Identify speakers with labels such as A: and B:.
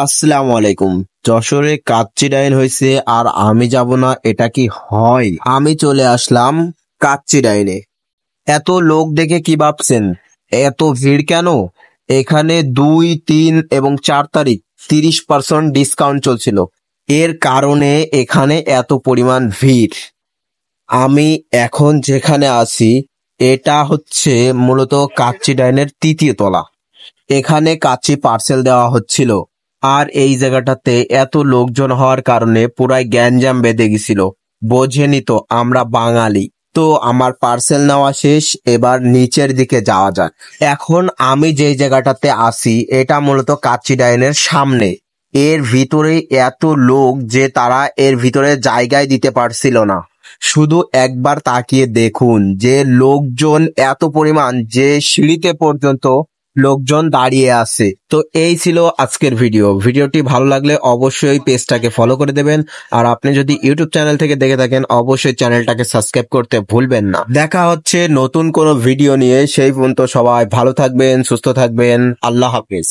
A: আসসালামু আলাইকুম। যশোরে কাচ্চি ডাইন হয়েছে আর আমি যাব না, এটা কি হয়? আমি চলে আসলাম কাচ্চি ডাইনে। এত লোক দেখে কি ভাবছেন? এত ভিড় কেন? এখানে 2, 3 এবং 4 তারিখ 30% ডিসকাউন্ট চলছিল। এর কারণে এখানে এত পরিমাণ ভিড়। আমি এখন যেখানে আছি এটা হচ্ছে মূলত কাচ্চি ডাইনের 3য় তলা। এখানে কাচ্চি পার্সেল দেওয়া হচ্ছিল। আর এই জায়গাটাতে এত লোকজন হওয়ার কারণে পুরাই গ্যাঞ্জাম বেঁধে গেছিল। বোঝেনি তো আমরা বাঙালি। তো আমার পার্সেল নেওয়া শেষ, এবার নিচের দিকে যাওয়া যাক। এখন আমি যেই জায়গাটাতে আছি এটা মূলত কাচ্চি ডাইনের সামনে। এর ভিতরে এত লোক যে তারা এর ভিতরে জায়গায় দিতে পারছিল না। শুধু একবার তাকিয়ে দেখুন যে লোকজন এত পরিমাণ যে সিঁড়িতে পর্যন্ত লোকজন দাঁড়িয়ে আছে। তো এই ছিল আজকের ভিডিওটি ভালো লাগলে অবশ্যই পেজটাকে ফলো করে দেবেন। আর আপনি যদি ইউটিউব চ্যানেল থেকে দেখে থাকেন অবশ্যই চ্যানেলটাকে সাবস্ক্রাইব করতে ভুলবেন না। দেখা হচ্ছে নতুন কোনো ভিডিও নিয়ে। সেই পর্যন্ত সবাই ভালো থাকবেন, সুস্থ থাকবেন। আল্লাহ হাফেজ।